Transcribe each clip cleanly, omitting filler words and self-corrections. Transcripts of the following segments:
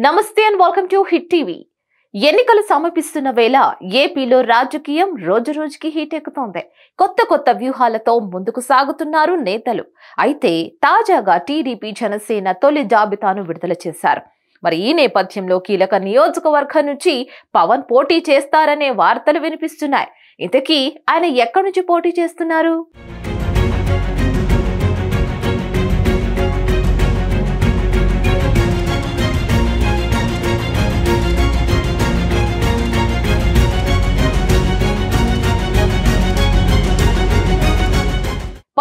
నమస్తే and welcome to hit TV. ఎన్నికలు సమీపిస్తున్న వేళ ఏపీలో రాజకీయం రోజురోజుకి హీట్ ఎక్కుతోంది. కొత్త వ్యూహాలతో ముందుకు సాగుతున్నారు నేతలు. అయితే తాజాగా టీడీపీ జనసేన తొలి జాబితాను విడుదల చేశారు. మరి ఈ నేపథ్యంలో కీలక నియోజకవర్గం నుంచి పవన్ పోటీ చేస్తారనే వార్తలు వినిపిస్తున్నాయి. ఇంతకీ ఆయన ఎక్కడి నుంచి పోటీ చేస్తున్నారు?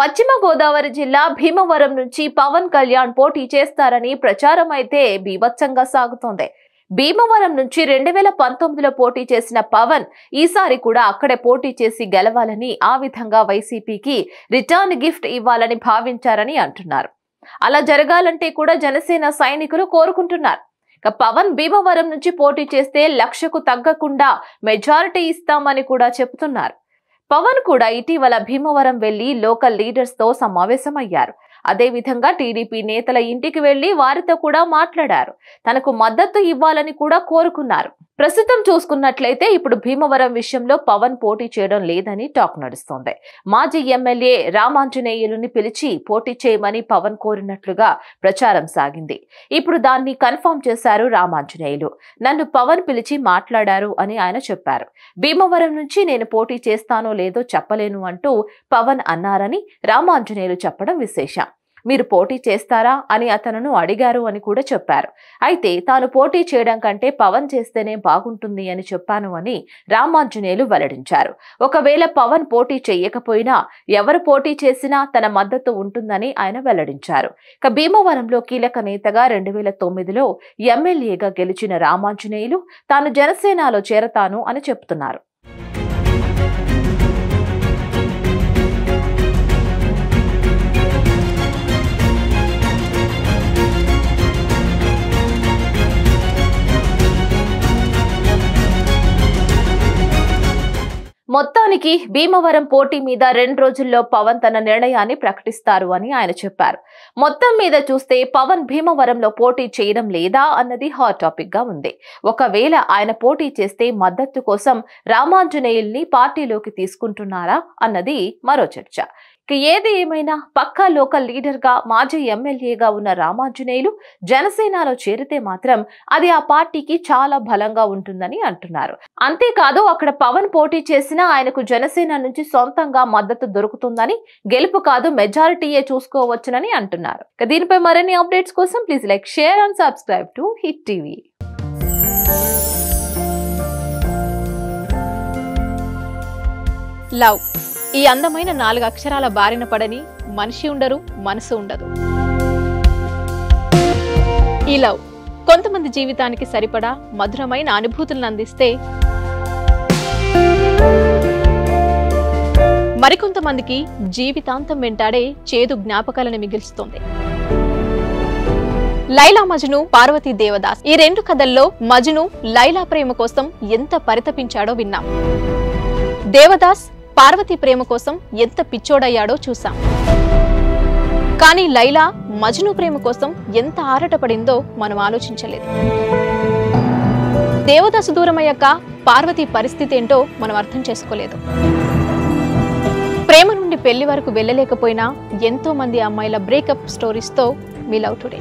పశ్చిమ గోదావరి జిల్లా భీమవరం నుంచి పవన్ కళ్యాణ్ పోటీ చేస్తారని ప్రచారం అయితే బీభత్సంగా సాగుతోంది. భీమవరం నుంచి 2019లో పోటీ చేసిన పవన్ ఈసారి కూడా అక్కడే పోటీ చేసి గెలవాలని, ఆ విధంగా వైసీపీకి రిటర్న్ గిఫ్ట్ ఇవ్వాలని భావించారని అంటున్నారు. అలా జరగాలంటే కూడా జనసేన సైనికులు కోరుకుంటున్నారు. పవన్ భీమవరం నుంచి పోటీ చేస్తే 1,00,000కు తగ్గకుండా మెజారిటీ ఇస్తామని కూడా చెబుతున్నారు. పవన్ కూడా ఇటీవల భీమవరం వెళ్లి లోకల్ లీడర్స్ తో సమావేశమయ్యారు. అదే విధంగా టీడీపీ నేతల ఇంటికి వెళ్లి వారితో కూడా మాట్లాడారు. తనకు మద్దతు ఇవ్వాలని కూడా కోరుకున్నారు. ప్రస్తుతం చూసుకున్నట్లయితే ఇప్పుడు భీమవరం విషయంలో పవన్ పోటీ చేయడం లేదని టాక్ నడుస్తోంది. మాజీ ఎమ్మెల్యే రామాంజనేయులుని పిలిచి పోటీ చేయమని పవన్ కోరినట్లుగా ప్రచారం సాగింది. ఇప్పుడు దాన్ని కన్ఫర్మ్ చేశారు రామాంజనేయులు. నన్ను పవన్ పిలిచి మాట్లాడారు అని ఆయన చెప్పారు. భీమవరం నుంచి నేను పోటీ చేస్తానో లేదో చెప్పలేను అంటూ పవన్ అన్నారని రామాంజనేయులు చెప్పడం విశేషం. మీరు పోటీ చేస్తారా అని అతను అడిగారు అని కూడా చెప్పారు. అయితే తాను పోటీ చేయడం కంటే పవన్ చేస్తేనే బాగుంటుంది అని చెప్పాను అని రామాంజనేయులు వెల్లడించారు. ఒకవేళ పవన్ పోటీ చేయకపోయినా ఎవరు పోటీ చేసినా తన మద్దతు ఉంటుందని ఆయన వెల్లడించారు. ఇక భీమవరంలో కీలక నేతగా 2009లో ఎమ్మెల్యేగా గెలిచిన రామాంజనేయులు తాను జనసేనలో చేరతాను అని చెప్తున్నారు. మొత్తానికి భీమవరం పోటీ మీద 2 రోజుల్లో పవన్ తన నిర్ణయాన్ని ప్రకటిస్తారు అని ఆయన చెప్పారు. మొత్తం మీద చూస్తే పవన్ భీమవరంలో పోటీ చేయడం లేదా అన్నది హాట్ టాపిక్ గా ఉంది. ఒకవేళ ఆయన పోటీ చేస్తే మద్దతు కోసం రామాంజనేయుల్ని పార్టీలోకి తీసుకుంటున్నారా అన్నది మరో చర్చ. ఏది ఏమైనా పక్కా లోకల్ లీడర్ గా మాజీ ఎమ్మెల్యేగా ఉన్న రామాంజనేయులు జనసేనలో చేరితే మాత్రం అది ఆ పార్టీకి చాలా బలంగా ఉంటుందని అంటున్నారు. అంతేకాదు అక్కడ పవన్ పోటీ చేసినా ఆయనకు జనసేన నుంచి సొంతంగా మద్దతు దొరుకుతుందని, గెలుపు కాదు మెజారిటీయే చూసుకోవచ్చునని అంటున్నారు. దీనిపై మరిన్ని అప్డేట్స్ కోసం please like, share and subscribe to hit TV. Love ఈ అందమైన 4 అక్షరాల బారిన పడని మనిషి ఉండరు, మనసు ఉండదు. ఈ లవ్ కొంతమంది జీవితానికి సరిపడా మధురమైన అనుభూతులను అందిస్తే, మరికొంతమందికి జీవితాంతం వెంటాడే చేదు జ్ఞాపకాలను మిగిల్స్తుంది. లైలా మజ్ను, పార్వతీ దేవదాస్ ఈ 2 కథల్లో మజ్ను లైలా ప్రేమ కోసం ఎంత పరితపించాడో విన్నాం. దేవదాస్ పార్వతి ప్రేమ కోసం ఎంత పిచ్చోడయ్యాడో చూసాం. కానీ లైలా మజ్ను ప్రేమ కోసం ఎంత ఆరాటపడిందో మనం ఆలోచించలేదు. దేవదాసు దూరమయ్యాక పార్వతి పరిస్థితి ఏంటో మనం అర్థం చేసుకోలేదు. ప్రేమ నుండి పెళ్లి వరకు వెళ్ళలేకపోయినా ఎంతో మంది అమ్మాయిల బ్రేకప్ స్టోరీస్తో మీ లవ్ టుడే.